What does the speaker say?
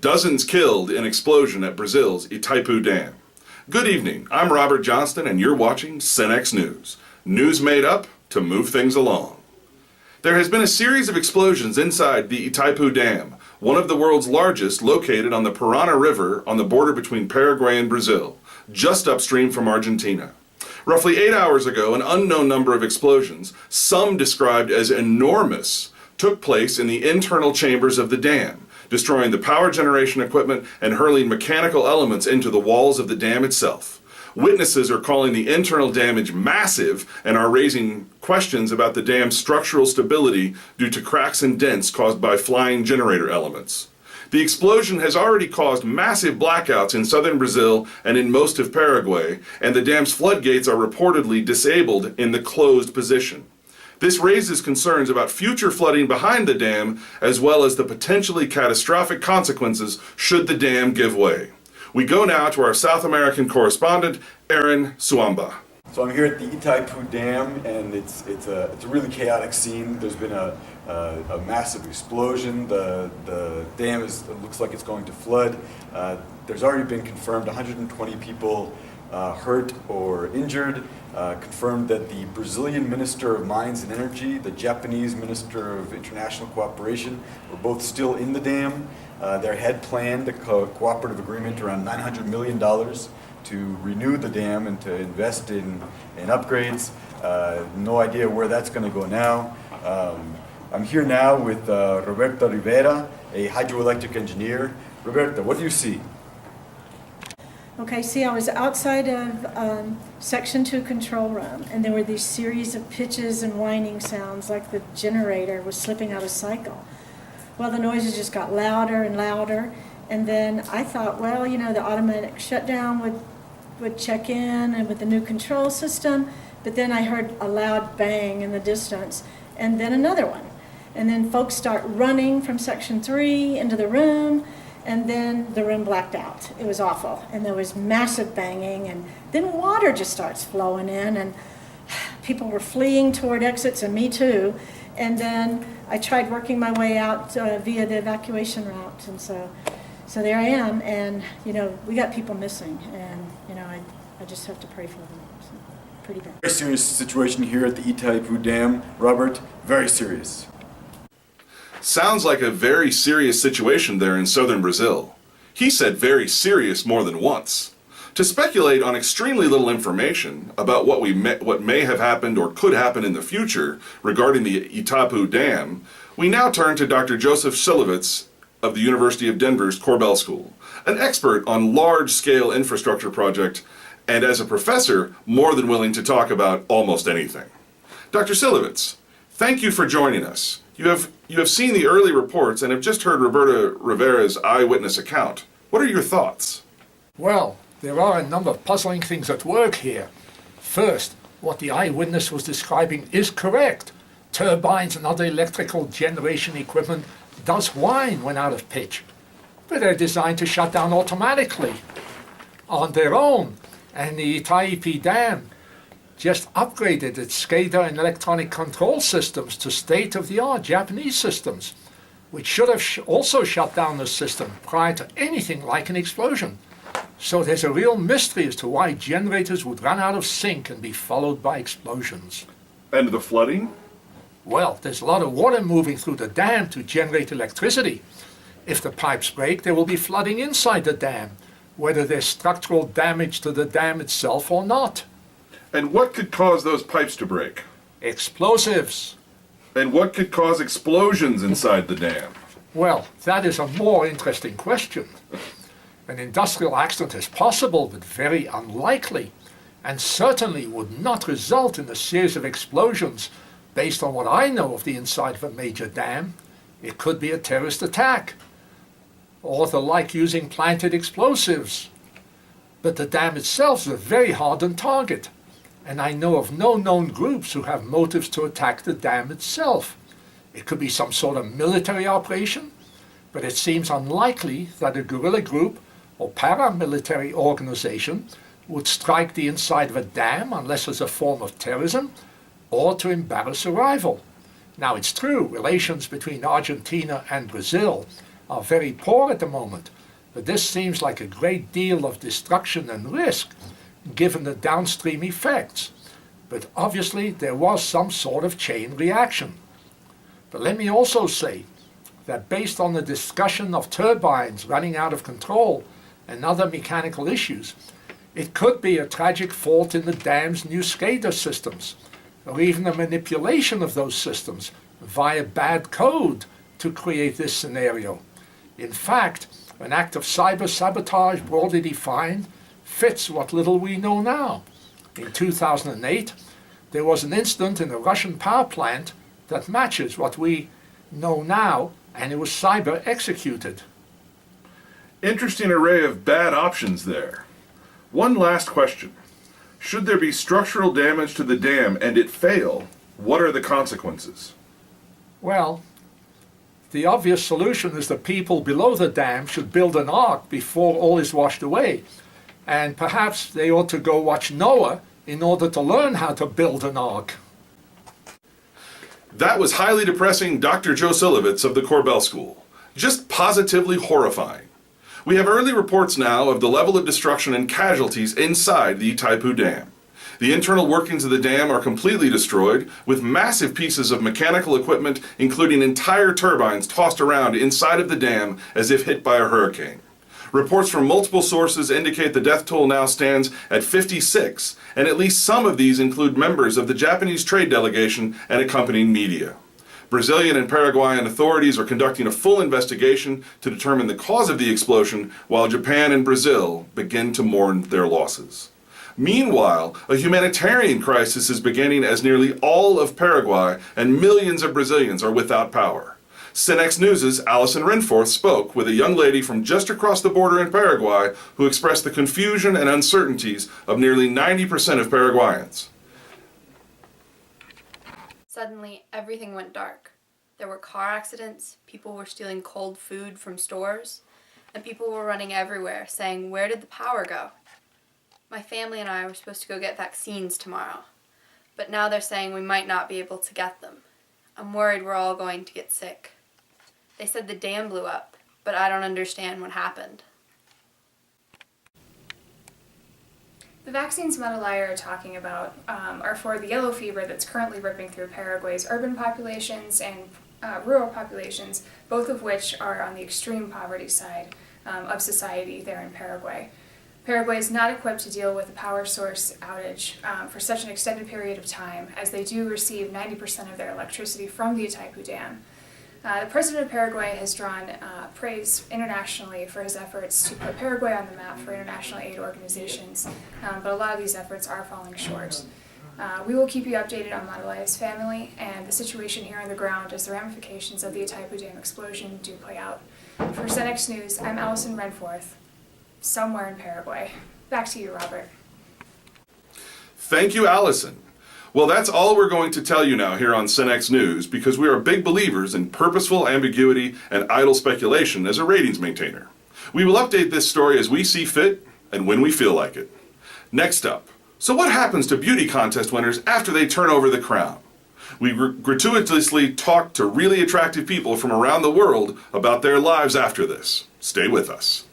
Dozens killed in explosion at Brazil's Itaipu Dam. Good evening, I'm Robert Johnston and you're watching CENEX News. News made up to move things along. There has been a series of explosions inside the Itaipu Dam, one of the world's largest, located on the Parana River on the border between Paraguay and Brazil, just upstream from Argentina. Roughly 8 hours ago, an unknown number of explosions, some described as enormous, took place in the internal chambers of the dam, destroying the power generation equipment and hurling mechanical elements into the walls of the dam itself. Witnesses are calling the internal damage massive and are raising questions about the dam's structural stability due to cracks and dents caused by flying generator elements. The explosion has already caused massive blackouts in southern Brazil and in most of Paraguay, and the dam's floodgates are reportedly disabled in the closed position. This raises concerns about future flooding behind the dam, as well as the potentially catastrophic consequences should the dam give way. We go now to our South American correspondent, Aaron Suamba. So I'm here at the Itaipu Dam, and it's a really chaotic scene. There's been a massive explosion. The dam looks like it's going to flood. There's already been confirmed 120 people hurt or injured. Confirmed that the Brazilian Minister of Mines and Energy, the Japanese Minister of International Cooperation, were both still in the dam. They had planned a cooperative agreement around $900 million to renew the dam and to invest in upgrades. No idea where that's going to go now. I'm here now with Roberta Rivera, a hydroelectric engineer. Roberta, what do you see? Okay, see, I was outside of Section 2 control room, and there were these series of pitches and whining sounds like the generator was slipping out of cycle. Well, the noises just got louder and louder, and then I thought, well, you know, the automatic shutdown would check in and with the new control system, but then I heard a loud bang in the distance, and then another one. And then folks start running from Section 3 into the room, and then the room blacked out. It was awful, and there was massive banging, and then water just starts flowing in, and people were fleeing toward exits, and me too. And then I tried working my way out via the evacuation route, and so there I am, and you know, we got people missing, and you know, I just have to pray for them. So, pretty bad. Very serious situation here at the Itaipu Dam, Robert. Very serious. Sounds like a very serious situation there in southern Brazil. He said very serious more than once. To speculate on extremely little information about what may have happened or could happen in the future regarding the Itaipu Dam, we now turn to Dr. Joseph Silowitz of the University of Denver's Korbel School, an expert on large-scale infrastructure projects, and as a professor, more than willing to talk about almost anything. Dr. Silowitz, thank you for joining us. You have seen the early reports and have just heard Roberta Rivera's eyewitness account. What are your thoughts? Well, there are a number of puzzling things at work here. First, what the eyewitness was describing is correct. Turbines and other electrical generation equipment does whine when out of pitch, but they're designed to shut down automatically on their own. And the Itaipu Dam just upgraded its SCADA and electronic control systems to state-of-the-art Japanese systems, which should have also shut down the system prior to anything like an explosion. So there's a real mystery as to why generators would run out of sync and be followed by explosions. And the flooding? Well, there's a lot of water moving through the dam to generate electricity. If the pipes break, there will be flooding inside the dam, whether there's structural damage to the dam itself or not. And what could cause those pipes to break? Explosives. And what could cause explosions inside the dam? Well, that is a more interesting question. An industrial accident is possible, but very unlikely, and certainly would not result in a series of explosions based on what I know of the inside of a major dam. It could be a terrorist attack, or the like using planted explosives. But the dam itself is a very hardened target, and I know of no known groups who have motives to attack the dam itself. It could be some sort of military operation, but it seems unlikely that a guerrilla group or paramilitary organization would strike the inside of a dam unless as a form of terrorism or to embarrass a rival. Now, it's true, relations between Argentina and Brazil are very poor at the moment, but this seems like a great deal of destruction and risk given the downstream effects. But obviously there was some sort of chain reaction. But let me also say that based on the discussion of turbines running out of control and other mechanical issues, it could be a tragic fault in the dam's new SCADA systems, or even a manipulation of those systems via bad code to create this scenario. In fact, an act of cyber sabotage broadly defined fits what little we know now. In 2008, there was an incident in a Russian power plant that matches what we know now, and it was cyber executed. Interesting array of bad options there. One last question. Should there be structural damage to the dam and it fail, what are the consequences? Well, the obvious solution is the people below the dam should build an ark before all is washed away. And perhaps they ought to go watch Noah in order to learn how to build an ark. That was highly depressing Dr. Joe Silovitz of the Korbel School. Just positively horrifying. We have early reports now of the level of destruction and casualties inside the Itaipu Dam. The internal workings of the dam are completely destroyed, with massive pieces of mechanical equipment, including entire turbines, tossed around inside of the dam as if hit by a hurricane. Reports from multiple sources indicate the death toll now stands at 56, and at least some of these include members of the Japanese trade delegation and accompanying media. Brazilian and Paraguayan authorities are conducting a full investigation to determine the cause of the explosion, while Japan and Brazil begin to mourn their losses. Meanwhile, a humanitarian crisis is beginning as nearly all of Paraguay and millions of Brazilians are without power. CENEX News' Alison Renforth spoke with a young lady from just across the border in Paraguay who expressed the confusion and uncertainties of nearly 90% of Paraguayans. Suddenly, everything went dark. There were car accidents, people were stealing cold food from stores, and people were running everywhere saying, "Where did the power go?" My family and I were supposed to go get vaccines tomorrow, but now they're saying we might not be able to get them. I'm worried we're all going to get sick. They said the dam blew up, but I don't understand what happened. The vaccines Metalaya are talking about are for the yellow fever that's currently ripping through Paraguay's urban populations and rural populations, both of which are on the extreme poverty side of society there in Paraguay. Paraguay is not equipped to deal with a power source outage for such an extended period of time, as they do receive 90% of their electricity from the Itaipu Dam. The President of Paraguay has drawn praise internationally for his efforts to put Paraguay on the map for international aid organizations, but a lot of these efforts are falling short. We will keep you updated on Metalaya's family and the situation here on the ground as the ramifications of the Itaipu Dam explosion do play out. For CENEX News, I'm Alison Renforth, somewhere in Paraguay. Back to you, Robert. Thank you, Allison. Well, that's all we're going to tell you now here on CENEX News, because we are big believers in purposeful ambiguity and idle speculation as a ratings maintainer. We will update this story as we see fit and when we feel like it. Next up, so what happens to beauty contest winners after they turn over the crown? We gratuitously talk to really attractive people from around the world about their lives after this. Stay with us.